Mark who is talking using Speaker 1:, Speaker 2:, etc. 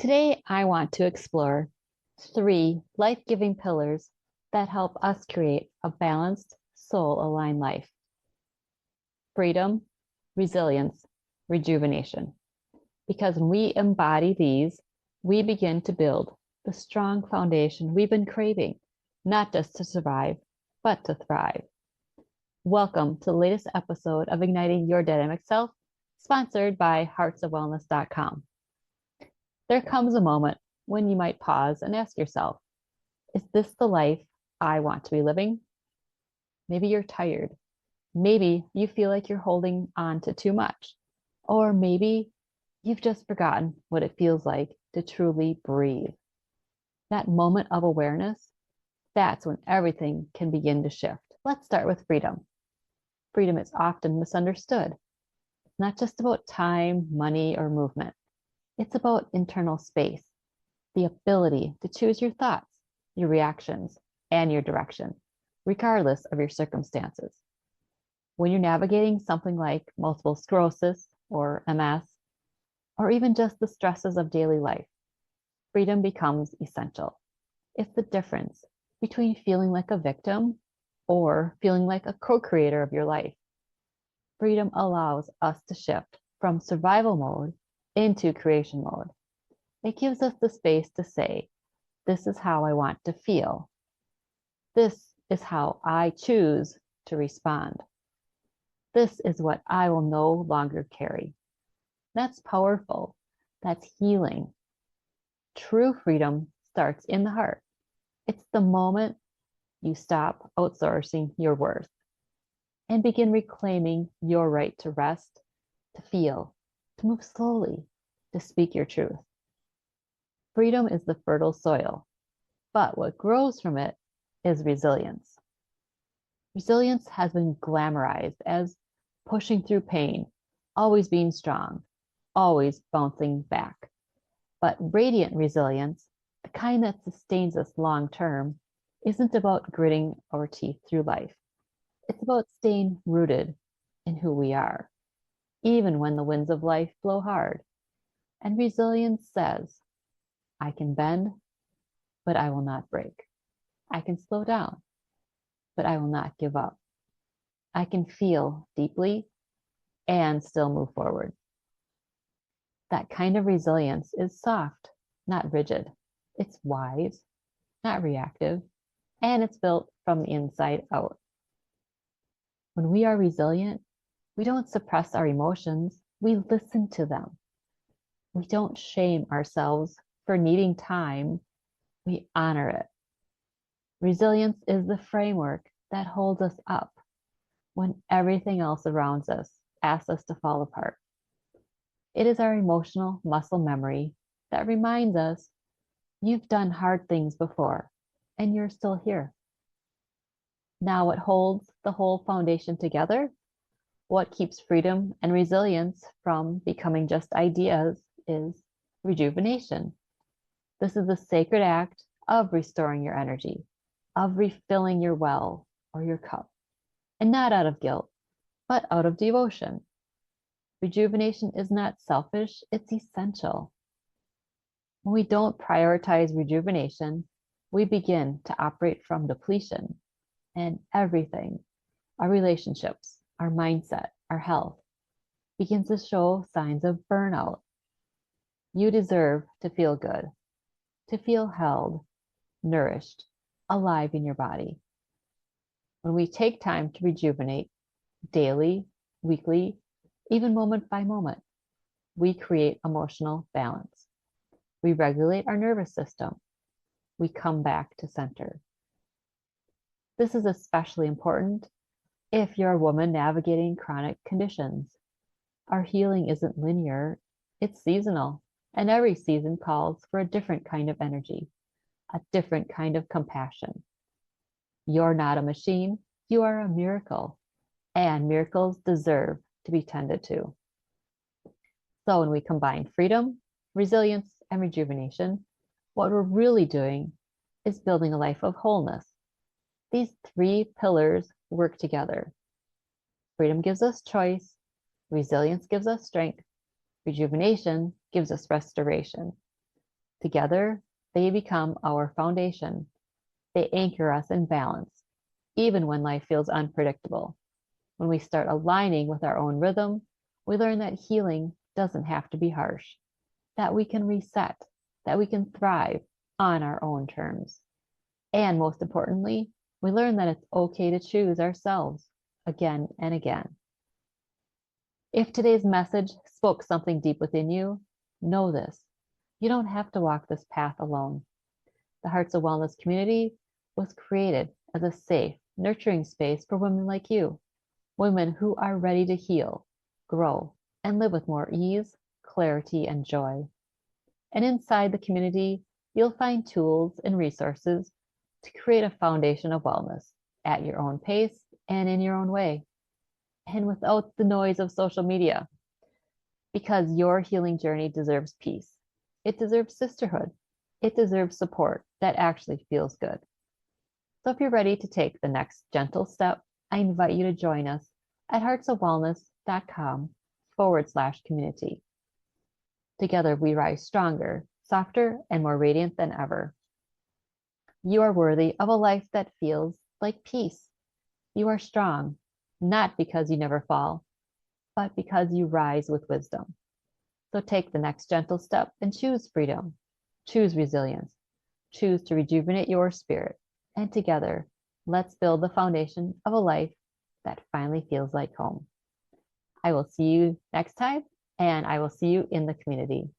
Speaker 1: Today, I want to explore three life-giving pillars that help us create a balanced, soul-aligned life: freedom, resilience, rejuvenation. Because when we embody these, we begin to build the strong foundation we've been craving, not just to survive, but to thrive. Welcome to the latest episode of Igniting Your Dynamic Self, sponsored by heartsofwellness.com. There comes a moment when you might pause and ask yourself, is this the life I want to be living? Maybe you're tired. Maybe you feel like you're holding on to too much. Or maybe you've just forgotten what it feels like to truly breathe. That moment of awareness, that's when everything can begin to shift. Let's start with freedom. Freedom is often misunderstood. It's not just about time, money, or movement. It's about internal space, the ability to choose your thoughts, your reactions, and your direction, regardless of your circumstances. When you're navigating something like multiple sclerosis or MS, or even just the stresses of daily life, freedom becomes essential. It's the difference between feeling like a victim or feeling like a co-creator of your life. Freedom allows us to shift from survival mode into creation mode. It gives us the space to say, this is how I want to feel. This is how I choose to respond. This is what I will no longer carry. That's powerful. That's healing. True freedom starts in the heart. It's the moment you stop outsourcing your worth and begin reclaiming your right to rest, to feel, to move slowly, to speak your truth. Freedom is the fertile soil, but what grows from it is resilience. Resilience has been glamorized as pushing through pain, always being strong, always bouncing back. But radiant resilience, the kind that sustains us long term, isn't about gritting our teeth through life. It's about staying rooted in who we are, even when the winds of life blow hard. And resilience says, I can bend, but I will not break. I can slow down, but I will not give up. I can feel deeply and still move forward. That kind of resilience is soft, not rigid. It's wise, not reactive, and it's built from the inside out. When we are resilient, we don't suppress our emotions, we listen to them. We don't shame ourselves for needing time, we honor it. Resilience is the framework that holds us up when everything else around us asks us to fall apart. It is our emotional muscle memory that reminds us you've done hard things before and you're still here. Now, what holds the whole foundation together, what keeps freedom and resilience from becoming just ideas, is rejuvenation. This is the sacred act of restoring your energy, of refilling your well or your cup, and not out of guilt, but out of devotion. Rejuvenation is not selfish, it's essential. When we don't prioritize rejuvenation, we begin to operate from depletion, and everything, our relationships, our mindset, our health, begins to show signs of burnout. You deserve to feel good, to feel held, nourished, alive in your body. When we take time to rejuvenate daily, weekly, even moment by moment, we create emotional balance. We regulate our nervous system. We come back to center. This is especially important if you're a woman navigating chronic conditions. Our healing isn't linear, it's seasonal, and every season calls for a different kind of energy, a different kind of compassion. You're not a machine, you are a miracle, and miracles deserve to be tended to. So when we combine freedom, resilience, and rejuvenation, what we're really doing is building a life of wholeness. These three pillars work together. Freedom gives us choice, resilience gives us strength, rejuvenation gives us restoration. Together, they become our foundation. They anchor us in balance, even when life feels unpredictable. When we start aligning with our own rhythm, we learn that healing doesn't have to be harsh, that we can reset, that we can thrive on our own terms. And most importantly, we learn that it's okay to choose ourselves again and again. If today's message spoke something deep within you, know this. You don't have to walk this path alone. The Hearts of Wellness community was created as a safe, nurturing space for women like you, women who are ready to heal, grow, and live with more ease, clarity, and joy. And inside the community, you'll find tools and resources to create a foundation of wellness at your own pace and in your own way, and without the noise of social media. Because your healing journey deserves peace. It deserves sisterhood. It deserves support that actually feels good. So if you're ready to take the next gentle step, I invite you to join us at heartsofwellness.com/community. Together we rise stronger, softer, and more radiant than ever. You are worthy of a life that feels like peace. You are strong, not because you never fall, but because you rise with wisdom. So take the next gentle step and choose freedom, choose resilience, choose to rejuvenate your spirit. And together, let's build the foundation of a life that finally feels like home. I will see you next time, and I will see you in the community.